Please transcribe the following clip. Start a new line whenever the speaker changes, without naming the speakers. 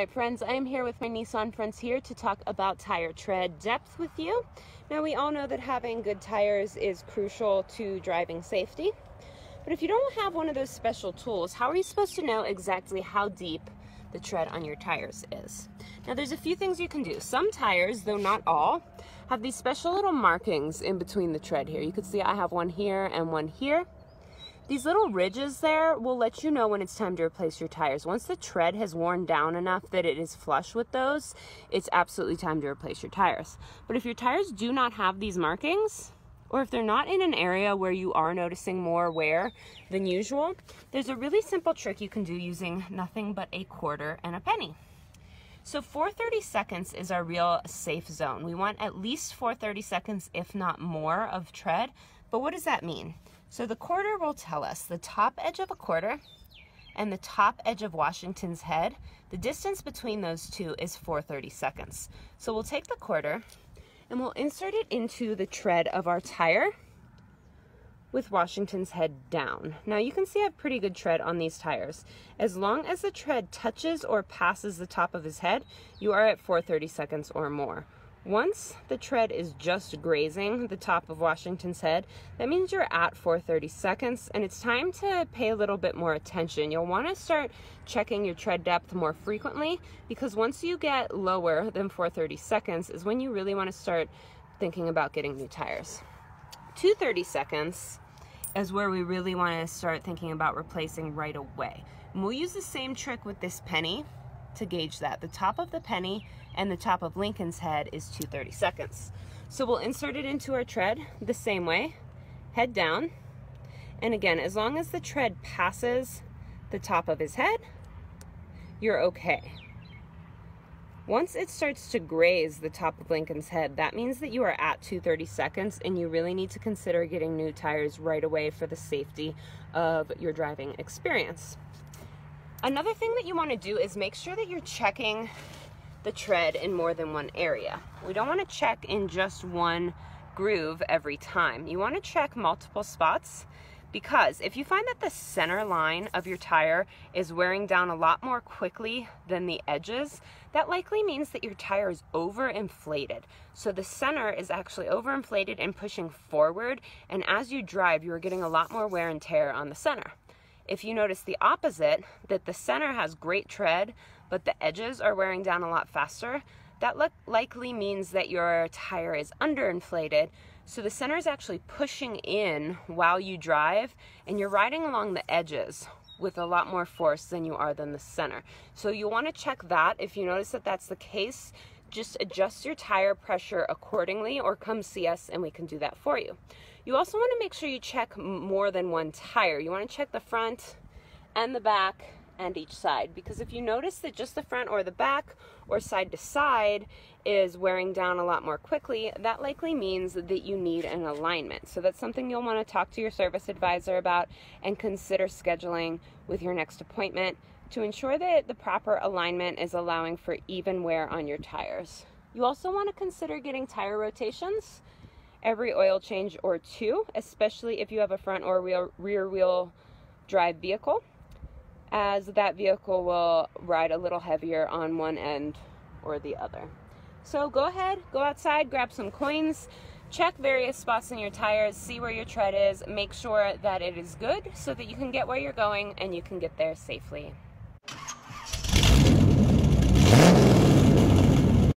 Alright friends, I am here with my Nissan friends here to talk about tire tread depth with you. Now we all know that having good tires is crucial to driving safety, but if you don't have one of those special tools, how are you supposed to know exactly how deep the tread on your tires is? Now there's a few things you can do. Some tires, though not all, have these special little markings in between the tread here. You can see I have one here and one here. These little ridges there will let you know when it's time to replace your tires. Once the tread has worn down enough that it is flush with those, it's absolutely time to replace your tires. But if your tires do not have these markings, or if they're not in an area where you are noticing more wear than usual, there's a really simple trick you can do using nothing but a quarter and a penny. So 4/32 is our real safe zone. We want at least 4/32, if not more, of tread. But what does that mean? So the quarter will tell us the top edge of a quarter and the top edge of Washington's head. The distance between those two is 4/32. So we'll take the quarter and we'll insert it into the tread of our tire with Washington's head down. Now you can see I have pretty good tread on these tires. As long as the tread touches or passes the top of his head, you are at 4/32 or more. Once the tread is just grazing the top of Washington's head, that means you're at 4/32, and it's time to pay a little bit more attention. You'll want to start checking your tread depth more frequently, because once you get lower than 4/32 is when you really want to start thinking about getting new tires. 2/32 is where we really want to start thinking about replacing right away. And we'll use the same trick with this penny to gauge that. The top of the penny and the top of Lincoln's head is 2/32. So we'll insert it into our tread the same way, head down. And again, as long as the tread passes the top of his head, you're okay. Once it starts to graze the top of Lincoln's head, that means that you are at 2/32 and you really need to consider getting new tires right away for the safety of your driving experience. Another thing that you want to do is make sure that you're checking the tread in more than one area. We don't want to check in just one groove every time. You want to check multiple spots, because if you find that the center line of your tire is wearing down a lot more quickly than the edges, that likely means that your tire is overinflated. So the center is actually overinflated and pushing forward, and as you drive, you're getting a lot more wear and tear on the center. If you notice the opposite, that the center has great tread, but the edges are wearing down a lot faster, that likely means that your tire is underinflated. So the center is actually pushing in while you drive, and you're riding along the edges with a lot more force than you are than the center. So you want to check that. If you notice that that's the case, just adjust your tire pressure accordingly, or come see us and we can do that for you. You also want to make sure you check more than one tire. You want to check the front and the back and each side, because if you notice that just the front or the back or side to side is wearing down a lot more quickly, that likely means that you need an alignment. So that's something you'll want to talk to your service advisor about and consider scheduling with your next appointment to ensure that the proper alignment is allowing for even wear on your tires. You also want to consider getting tire rotations every oil change or two, especially if you have a front or rear wheel drive vehicle, as that vehicle will ride a little heavier on one end or the other. So go ahead, go outside, grab some coins, check various spots in your tires, see where your tread is, make sure that it is good so that you can get where you're going and you can get there safely.